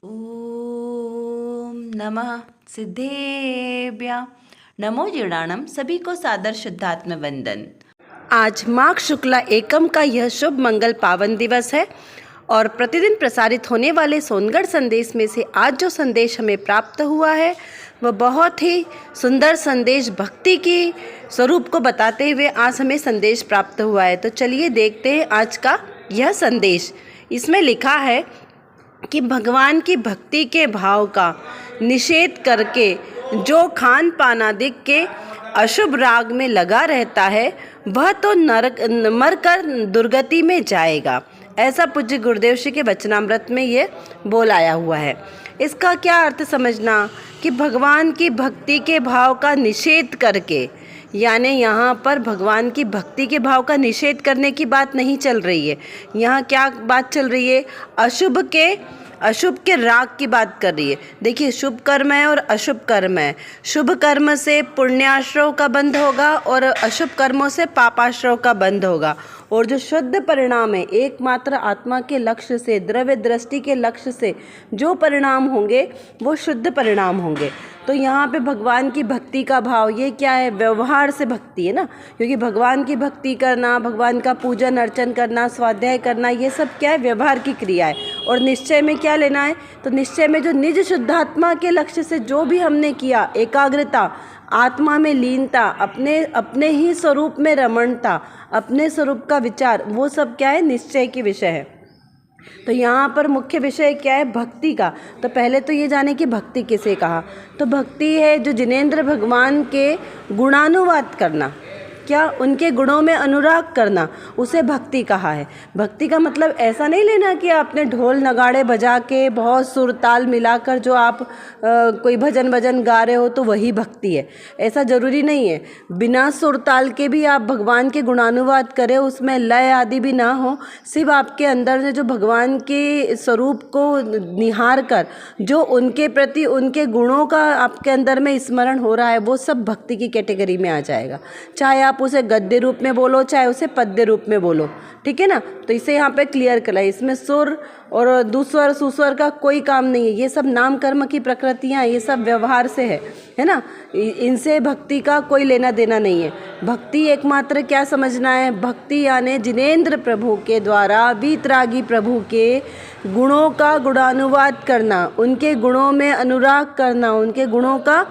ओम नमः सिद्धेभ्य नमो जीर्णाणम। सभी को सादर शुद्धात्म वंदन। आज माघ शुक्ला एकम का यह शुभ मंगल पावन दिवस है और प्रतिदिन प्रसारित होने वाले सोनगढ़ संदेश में से आज जो संदेश हमें प्राप्त हुआ है वह बहुत ही सुंदर संदेश भक्ति की स्वरूप को बताते हुए आज हमें संदेश प्राप्त हुआ है। तो चलिए देखते हैं आज का यह संदेश। इसमें लिखा है कि भगवान की भक्ति के भाव का निषेध करके जो खान पान आदि के अशुभ राग में लगा रहता है वह तो नरक मरकर दुर्गति में जाएगा। ऐसा पूज्य गुरुदेव श्री के वचनामृत में ये बोलाया हुआ है। इसका क्या अर्थ समझना कि भगवान की भक्ति के भाव का निषेध करके, यानी यहाँ पर भगवान की भक्ति के भाव का निषेध करने की बात नहीं चल रही है। यहाँ क्या बात चल रही है? अशुभ के राग की बात कर रही है। देखिए, शुभ कर्म है और अशुभ कर्म है। शुभ कर्म से पुण्याश्रव का बंध होगा और अशुभ कर्मों से पापाश्रव का बंध होगा। और जो शुद्ध परिणाम है, एकमात्र आत्मा के लक्ष्य से, द्रव्य दृष्टि के लक्ष्य से जो परिणाम होंगे वो शुद्ध परिणाम होंगे। तो यहाँ पे भगवान की भक्ति का भाव ये क्या है? व्यवहार से भक्ति है ना, क्योंकि भगवान की भक्ति करना, भगवान का पूजन अर्चन करना, स्वाध्याय करना, ये सब क्या है? व्यवहार की क्रिया है। और निश्चय में क्या लेना है? तो निश्चय में जो निज शुद्धात्मा के लक्ष्य से जो भी हमने किया, एकाग्रता, आत्मा में लीनता, अपने ही स्वरूप में रमणता, अपने स्वरूप का विचार, वो सब क्या है? निश्चय की विषय है। तो यहाँ पर मुख्य विषय क्या है? भक्ति का। तो पहले तो ये जाने कि भक्ति किसे कहा। तो भक्ति है जो जिनेंद्र भगवान के गुणानुवाद करना, क्या उनके गुणों में अनुराग करना, उसे भक्ति कहा है। भक्ति का मतलब ऐसा नहीं लेना कि आपने ढोल नगाड़े बजा के बहुत सुर ताल मिलाकर जो आप कोई भजन गा रहे हो तो वही भक्ति है, ऐसा ज़रूरी नहीं है। बिना सुर ताल के भी आप भगवान के गुणानुवाद करें, उसमें लय आदि भी ना हो, सिर्फ आपके अंदर से जो भगवान के स्वरूप को निहार कर जो उनके प्रति उनके गुणों का आपके अंदर में स्मरण हो रहा है, वो सब भक्ति की कैटेगरी में आ जाएगा। चाहे आप उसे गद्य रूप में बोलो, चाहे उसे पद्य रूप में बोलो, ठीक है ना। तो इसे यहाँ पे क्लियर करा है। इसमें सुर और दुस्वर सुस्वर का कोई काम नहीं है। ये सब नाम कर्म की प्रकृतियाँ, ये सब व्यवहार से है ना। इनसे भक्ति का कोई लेना देना नहीं है। भक्ति एकमात्र क्या समझना है? भक्ति यानी जिनेंद्र प्रभु के द्वारा वीतरागी प्रभु के गुणों का गुणानुवाद करना, उनके गुणों में अनुराग करना, उनके गुणों का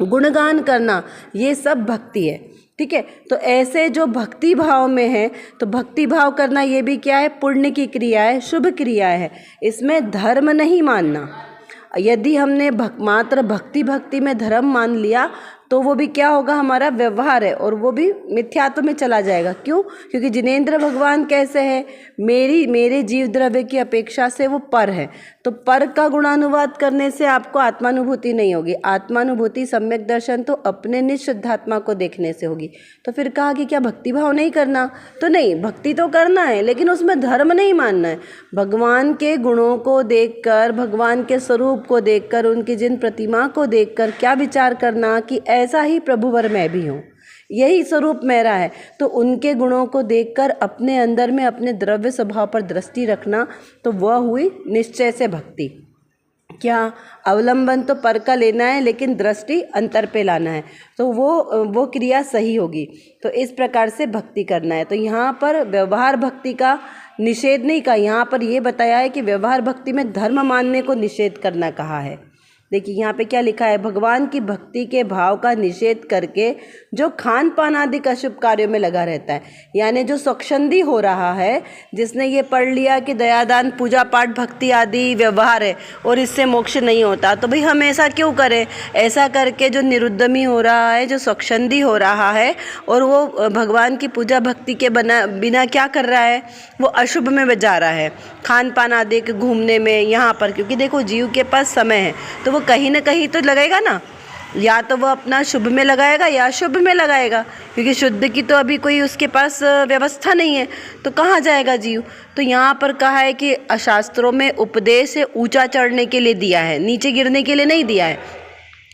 गुणगान करना, ये सब भक्ति है, ठीक है। तो ऐसे जो भक्ति भाव में है, तो भक्ति भाव करना ये भी क्या है? पुण्य की क्रिया है, शुभ क्रिया है। इसमें धर्म नहीं मानना। यदि हमने मात्र भक्ति में धर्म मान लिया तो वो भी क्या होगा? हमारा व्यवहार है और वो भी मिथ्यात्व में चला जाएगा। क्यों? क्योंकि जिनेंद्र भगवान कैसे है? मेरे जीव द्रव्य की अपेक्षा से वो पर है। तो पर का गुणानुवाद करने से आपको आत्मानुभूति नहीं होगी। आत्मानुभूति, सम्यक दर्शन तो अपने निशुद्धात्मा को देखने से होगी। तो फिर कहा कि क्या भक्ति भाव नहीं करना? तो नहीं, भक्ति तो करना है, लेकिन उसमें धर्म नहीं मानना है। भगवान के गुणों को देखकर, भगवान के स्वरूप को देखकर, उनकी जिन प्रतिमा को देखकर क्या विचार करना कि ऐसा ही प्रभुवर मैं भी हूँ, यही स्वरूप मेरा है। तो उनके गुणों को देखकर अपने अंदर में अपने द्रव्य स्वभाव पर दृष्टि रखना, तो वह हुई निश्चय से भक्ति। क्या अवलंबन तो पर का लेना है, लेकिन दृष्टि अंतर पे लाना है, तो वो क्रिया सही होगी। तो इस प्रकार से भक्ति करना है। तो यहाँ पर व्यवहार भक्ति का निषेध नहीं कहा, यहाँ पर ये बताया है कि व्यवहार भक्ति में धर्म मानने को निषेध करना कहा है। देखिए यहाँ पे क्या लिखा है? भगवान की भक्ति के भाव का निषेध करके जो खान पान आदि का शुभ कार्यों में लगा रहता है, यानी जो स्वच्छंदी हो रहा है, जिसने ये पढ़ लिया कि दयादान पूजा पाठ भक्ति आदि व्यवहार है और इससे मोक्ष नहीं होता, तो भाई हम ऐसा क्यों करें? ऐसा करके जो निरुद्दमी हो रहा है, जो स्वच्छंदी हो रहा है और वो भगवान की पूजा भक्ति के बिना क्या कर रहा है? वो अशुभ में जा रहा है, खान पान आदि के घूमने में यहाँ पर। क्योंकि देखो, जीव के पास समय है तो वो कहीं ना कहीं तो लगाएगा ना, या तो वो अपना शुभ में लगाएगा या शुभ में लगाएगा, क्योंकि शुद्ध की तो अभी कोई उसके पास व्यवस्था नहीं है, तो कहाँ जाएगा जीव? तो यहाँ पर कहा है कि शास्त्रों में उपदेश है ऊंचा चढ़ने के लिए दिया है, नीचे गिरने के लिए नहीं दिया है।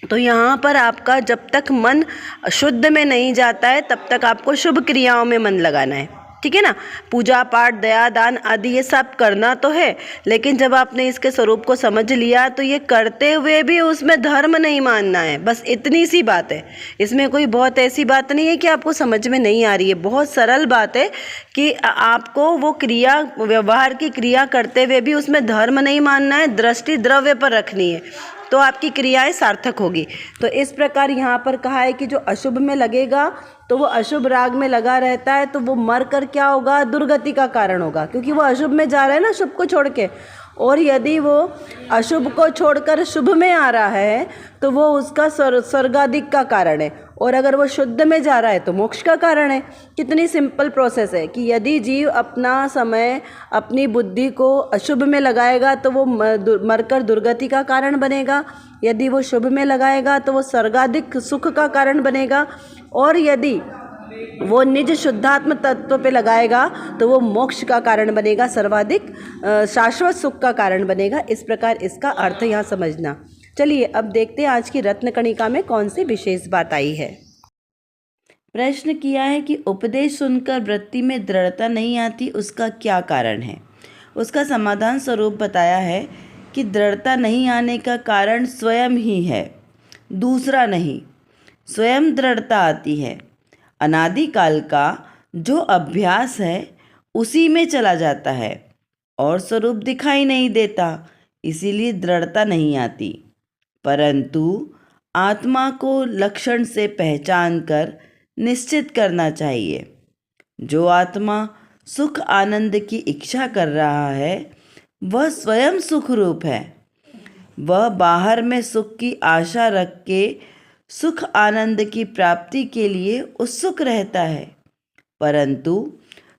तो यहाँ पर आपका जब तक मन शुद्ध में नहीं जाता है तब तक आपको शुभ क्रियाओं में मन लगाना है, ठीक है ना। पूजा पाठ, दया दान आदि ये सब करना तो है, लेकिन जब आपने इसके स्वरूप को समझ लिया तो ये करते हुए भी उसमें धर्म नहीं मानना है, बस इतनी सी बात है। इसमें कोई बहुत ऐसी बात नहीं है कि आपको समझ में नहीं आ रही है, बहुत सरल बात है कि आपको वो क्रिया, व्यवहार की क्रिया करते हुए भी उसमें धर्म नहीं मानना है, दृष्टि द्रव्य पर रखनी है, तो आपकी क्रियाएं सार्थक होगी। तो इस प्रकार यहाँ पर कहा है कि जो अशुभ में लगेगा तो वो अशुभ राग में लगा रहता है, तो वो मर कर क्या होगा, दुर्गति का कारण होगा, क्योंकि वो अशुभ में जा रहा है ना, शुभ को छोड़ के। और यदि वो अशुभ को छोड़कर शुभ में आ रहा है तो वो उसका स्वर्गाधिक का कारण है, और अगर वो शुद्ध में जा रहा है तो मोक्ष का कारण है। कितनी सिंपल प्रोसेस है कि यदि जीव अपना समय, अपनी बुद्धि को अशुभ में लगाएगा तो वो मरकर दुर्गति का कारण बनेगा, यदि वो शुभ में लगाएगा तो वो स्वर्गाधिक सुख का कारण बनेगा, और यदि वो निज शुद्धात्म तत्व पे लगाएगा तो वो मोक्ष का कारण बनेगा, सर्वाधिक शाश्वत सुख का कारण बनेगा। इस प्रकार इसका अर्थ यहाँ समझना। चलिए अब देखते हैं आज की रत्न कणिका में कौन सी विशेष बात आई है। प्रश्न किया है कि उपदेश सुनकर वृत्ति में दृढ़ता नहीं आती, उसका क्या कारण है। उसका समाधान स्वरूप बताया है कि दृढ़ता नहीं आने का कारण स्वयं ही है, दूसरा नहीं। स्वयं दृढ़ता आती है, अनादिकाल का जो अभ्यास है उसी में चला जाता है और स्वरूप दिखाई नहीं देता, इसीलिए दृढ़ता नहीं आती। परंतु आत्मा को लक्षण से पहचान कर निश्चित करना चाहिए। जो आत्मा सुख आनंद की इच्छा कर रहा है वह स्वयं सुख रूप है। वह बाहर में सुख की आशा रख के सुख आनंद की प्राप्ति के लिए उत्सुक रहता है, परंतु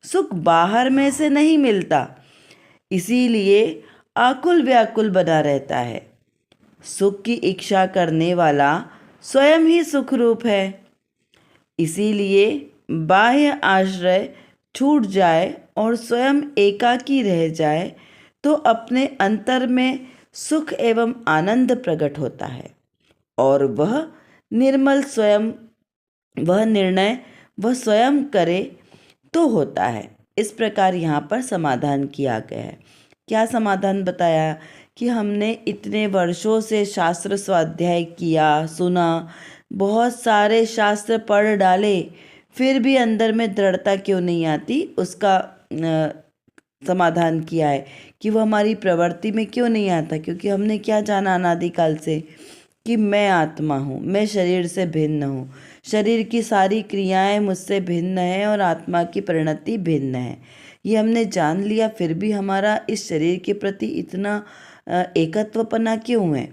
सुख बाहर में से नहीं मिलता, इसीलिए आकुल व्याकुल बना रहता है। सुख की इच्छा करने वाला स्वयं ही सुख रूप है, इसीलिए बाह्य आश्रय छूट जाए और स्वयं एकाकी रह जाए तो अपने अंतर में सुख एवं आनंद प्रकट होता है, और वह निर्मल स्वयं, वह निर्णय वह स्वयं करे तो होता है। इस प्रकार यहाँ पर समाधान किया गया है। क्या समाधान बताया कि हमने इतने वर्षों से शास्त्र स्वाध्याय किया, सुना, बहुत सारे शास्त्र पढ़ डाले, फिर भी अंदर में दृढ़ता क्यों नहीं आती, उसका समाधान किया है कि वह हमारी प्रवृत्ति में क्यों नहीं आता। क्योंकि हमने क्या जाना अनादिकाल से कि मैं आत्मा हूँ, मैं शरीर से भिन्न हूँ, शरीर की सारी क्रियाएं मुझसे भिन्न है और आत्मा की परिणति भिन्न है। ये हमने जान लिया, फिर भी हमारा इस शरीर के प्रति इतना एकत्वपना क्यों है,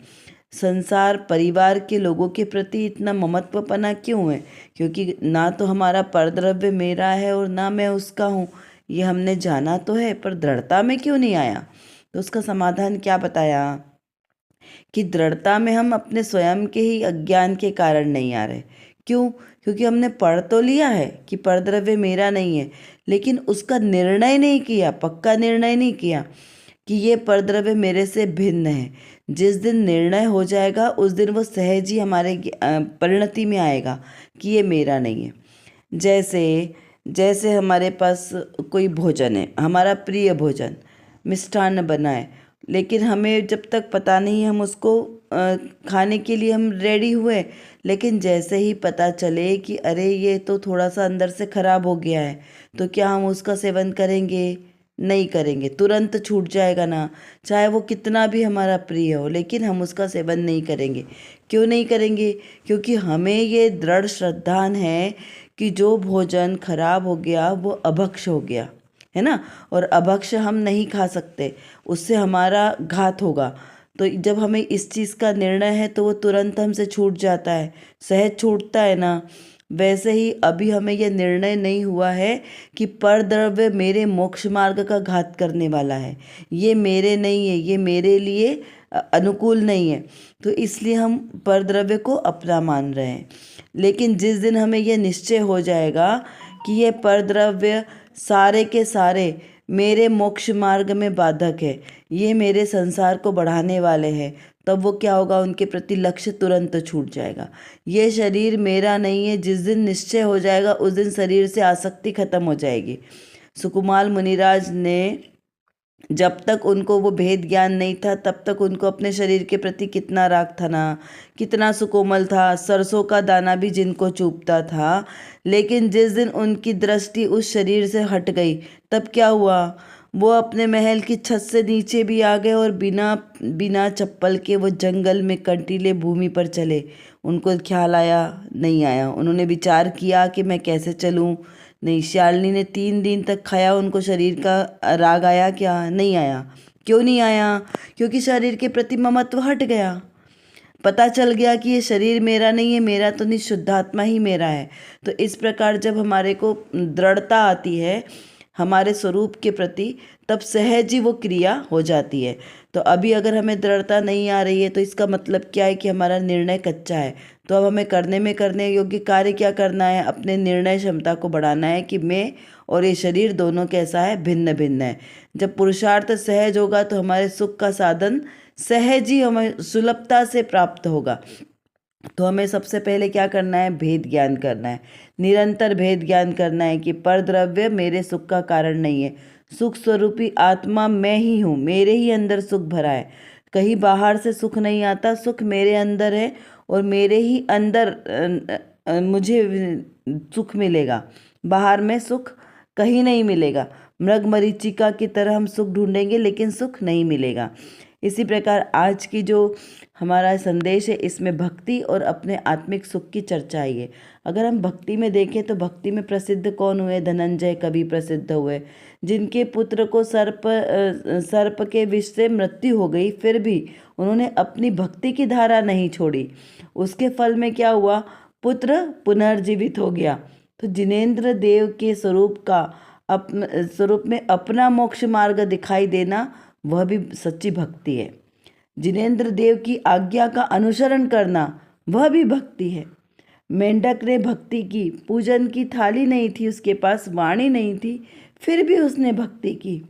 संसार परिवार के लोगों के प्रति इतना ममत्वपना क्यों है। क्योंकि ना तो हमारा परद्रव्य मेरा है और ना मैं उसका हूँ, ये हमने जाना तो है, पर दृढ़ता में क्यों नहीं आया। तो उसका समाधान क्या बताया कि दृढ़ता में हम अपने स्वयं के ही अज्ञान के कारण नहीं आ रहे। क्यों? क्योंकि हमने पढ़ तो लिया है कि परद्रव्य मेरा नहीं है, लेकिन उसका निर्णय नहीं किया, पक्का निर्णय नहीं किया कि ये परद्रव्य मेरे से भिन्न है। जिस दिन निर्णय हो जाएगा उस दिन वो सहज ही हमारे परिणति में आएगा कि ये मेरा नहीं है। जैसे हमारे पास कोई भोजन है, हमारा प्रिय भोजन, मिष्ठान्न बना है, लेकिन हमें जब तक पता नहीं, हम उसको खाने के लिए हम रेडी हुए, लेकिन जैसे ही पता चले कि अरे ये तो थोड़ा सा अंदर से खराब हो गया है, तो क्या हम उसका सेवन करेंगे? नहीं करेंगे, तुरंत छूट जाएगा ना, चाहे वो कितना भी हमारा प्रिय हो, लेकिन हम उसका सेवन नहीं करेंगे। क्यों नहीं करेंगे? क्योंकि हमें ये दृढ़ श्रद्धान है कि जो भोजन खराब हो गया वो अभक्ष हो गया है ना, और अभक्ष हम नहीं खा सकते, उससे हमारा घात होगा। तो जब हमें इस चीज़ का निर्णय है तो वो तुरंत हमसे छूट जाता है, सहज छूटता है ना। वैसे ही अभी हमें यह निर्णय नहीं हुआ है कि परद्रव्य मेरे मोक्ष मार्ग का घात करने वाला है, ये मेरे नहीं है, ये मेरे लिए अनुकूल नहीं है, तो इसलिए हम परद्रव्य को अपना मान रहे हैं। लेकिन जिस दिन हमें यह निश्चय हो जाएगा कि ये परद्रव्य सारे के सारे मेरे मोक्ष मार्ग में बाधक है, ये मेरे संसार को बढ़ाने वाले हैं, तब वो क्या होगा, उनके प्रति लक्ष्य तुरंत छूट जाएगा। ये शरीर मेरा नहीं है, जिस दिन निश्चय हो जाएगा उस दिन शरीर से आसक्ति खत्म हो जाएगी। सुकुमार मुनिराज ने जब तक उनको वो भेद ज्ञान नहीं था तब तक उनको अपने शरीर के प्रति कितना राग था ना, कितना सुकोमल था, सरसों का दाना भी जिनको चुभता था। लेकिन जिस दिन उनकी दृष्टि उस शरीर से हट गई तब क्या हुआ, वो अपने महल की छत से नीचे भी आ गए और बिना बिना चप्पल के वो जंगल में कंटीले भूमि पर चले। उनको ख्याल आया नहीं आया, उन्होंने विचार किया कि मैं कैसे चलूं। नहीं, श्यालिनी ने 3 दिन तक खाया, उनको शरीर का राग आया क्या? नहीं आया। क्यों नहीं आया? क्योंकि शरीर के प्रति ममत्व हट गया। पता चल गया कि ये शरीर मेरा नहीं है, मेरा तो नहीं, शुद्धात्मा ही मेरा है। तो इस प्रकार जब हमारे को दृढ़ता आती है हमारे स्वरूप के प्रति, तब सहज ही वो क्रिया हो जाती है। तो अभी अगर हमें दृढ़ता नहीं आ रही है तो इसका मतलब क्या है कि हमारा निर्णय कच्चा है। तो अब हमें करने योग्य कार्य क्या करना है? अपने निर्णय क्षमता को बढ़ाना है कि मैं और ये शरीर दोनों कैसा है, भिन्न भिन्न है। जब पुरुषार्थ सहज होगा तो हमारे सुख का साधन सहज ही हमें सुलभता से प्राप्त होगा। तो हमें सबसे पहले क्या करना है? भेद ज्ञान करना है, निरंतर भेद ज्ञान करना है कि पर द्रव्य मेरे सुख का कारण नहीं है। सुख स्वरूपी आत्मा मैं ही हूँ, मेरे ही अंदर सुख भरा है, कहीं बाहर से सुख नहीं आता। सुख मेरे अंदर है और मेरे ही अंदर मुझे सुख मिलेगा, बाहर में सुख कहीं नहीं मिलेगा। मृग मरीचिका की तरह हम सुख ढूंढेंगे लेकिन सुख नहीं मिलेगा। इसी प्रकार आज की जो हमारा संदेश है इसमें भक्ति और अपने आत्मिक सुख की चर्चा आई है। अगर हम भक्ति में देखें तो भक्ति में प्रसिद्ध कौन हुए? धनंजय कवि प्रसिद्ध हुए, जिनके पुत्र को सर्प के विष से मृत्यु हो गई, फिर भी उन्होंने अपनी भक्ति की धारा नहीं छोड़ी। उसके फल में क्या हुआ? पुत्र पुनर्जीवित हो गया। तो जिनेंद्र देव के स्वरूप में अपना मोक्ष मार्ग दिखाई देना, वह भी सच्ची भक्ति है। जिनेंद्र देव की आज्ञा का अनुसरण करना, वह भी भक्ति है। मेंढक ने भक्ति की, पूजन की थाली नहीं थी उसके पास, वाणी नहीं थी, फिर भी उसने भक्ति की।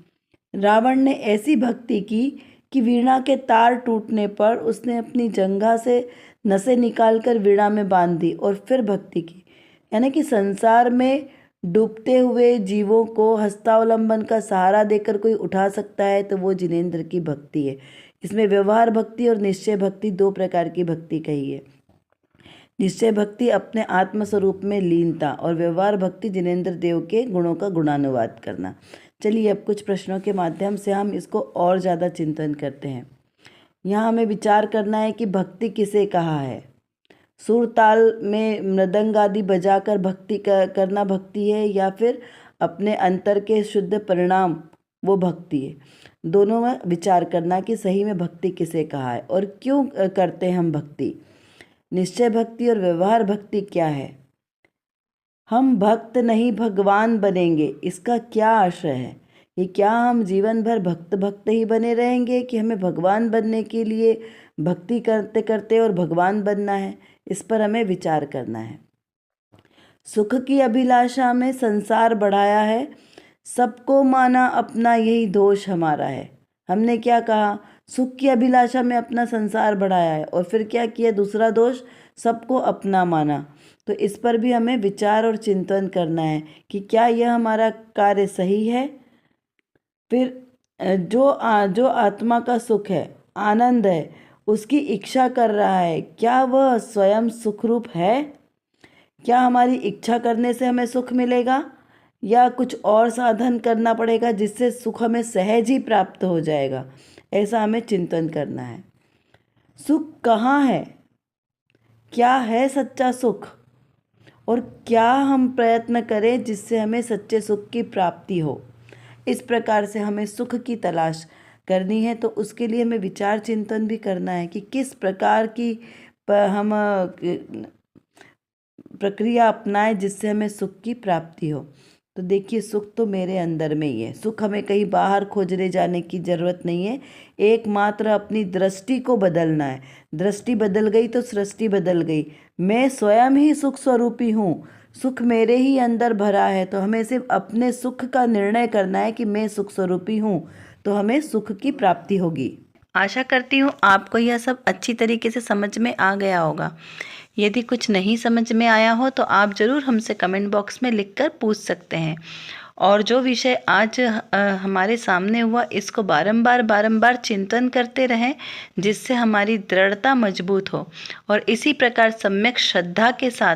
रावण ने ऐसी भक्ति की कि वीणा के तार टूटने पर उसने अपनी जंघा से नसें निकालकर वीणा में बांध दी और फिर भक्ति की। यानी कि संसार में डूबते हुए जीवों को हस्तावलंबन का सहारा देकर कोई उठा सकता है तो वो जिनेंद्र की भक्ति है। इसमें व्यवहार भक्ति और निश्चय भक्ति 2 प्रकार की भक्ति कही है। निश्चय भक्ति अपने आत्मस्वरूप में लीनता और व्यवहार भक्ति जिनेंद्र देव के गुणों का गुणानुवाद करना। चलिए अब कुछ प्रश्नों के माध्यम से हम इसको और ज़्यादा चिंतन करते हैं। यहाँ हमें विचार करना है कि भक्ति किसे कहा है। सुर ताल में मृदंग आदि बजाकर भक्ति करना भक्ति है या फिर अपने अंतर के शुद्ध परिणाम वो भक्ति है। दोनों में विचार करना कि सही में भक्ति किसे कहा है और क्यों करते हैं हम भक्ति। निश्चय भक्ति और व्यवहार भक्ति क्या है? हम भक्त नहीं भगवान बनेंगे, इसका क्या आशय है? ये क्या हम जीवन भर भक्त ही बने रहेंगे कि हमें भगवान बनने के लिए भक्ति करते करते और भगवान बनना है? इस पर हमें विचार करना है। सुख की अभिलाषा में संसार बढ़ाया है, सबको माना अपना यही दोष हमारा है। हमने क्या कहा? सुख की अभिलाषा में अपना संसार बढ़ाया है और फिर क्या किया? दूसरा दोष, सबको अपना माना। तो इस पर भी हमें विचार और चिंतन करना है कि क्या यह हमारा कार्य सही है। फिर जो आत्मा का सुख है, आनंद है, उसकी इच्छा कर रहा है, क्या वह स्वयं सुखरूप है? क्या हमारी इच्छा करने से हमें सुख मिलेगा या कुछ और साधन करना पड़ेगा जिससे सुख हमें सहज ही प्राप्त हो जाएगा? ऐसा हमें चिंतन करना है। सुख कहाँ है? क्या है सच्चा सुख और क्या हम प्रयत्न करें जिससे हमें सच्चे सुख की प्राप्ति हो? इस प्रकार से हमें सुख की तलाश करनी है। तो उसके लिए हमें विचार चिंतन भी करना है कि किस प्रकार की हम प्रक्रिया अपनाएं जिससे हमें सुख की प्राप्ति हो। तो देखिए, सुख तो मेरे अंदर में ही है। सुख हमें कहीं बाहर खोजने जाने की ज़रूरत नहीं है, एकमात्र अपनी दृष्टि को बदलना है। दृष्टि बदल गई तो सृष्टि बदल गई। मैं स्वयं ही सुख स्वरूपी हूँ, सुख मेरे ही अंदर भरा है। तो हमें सिर्फ अपने सुख का निर्णय करना है कि मैं सुख स्वरूपी हूँ, तो हमें सुख की प्राप्ति होगी। आशा करती हूँ आपको यह सब अच्छी तरीके से समझ में आ गया होगा। यदि कुछ नहीं समझ में आया हो तो आप ज़रूर हमसे कमेंट बॉक्स में लिखकर पूछ सकते हैं और जो विषय आज हमारे सामने हुआ, इसको बारंबार चिंतन करते रहें, जिससे हमारी दृढ़ता मजबूत हो। और इसी प्रकार सम्यक श्रद्धा के साथ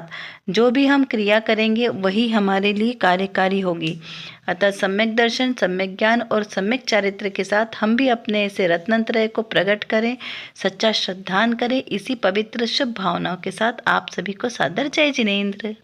जो भी हम क्रिया करेंगे वही हमारे लिए कार्यकारी होगी। अतः सम्यक दर्शन, सम्यक ज्ञान और सम्यक चारित्र के साथ हम भी अपने ऐसे रत्नत्रय को प्रकट करें, सच्चा श्रद्धान करें। इसी पवित्र शुभ भावनाओं के साथ आप सभी को सादर जय जिनेंद्र।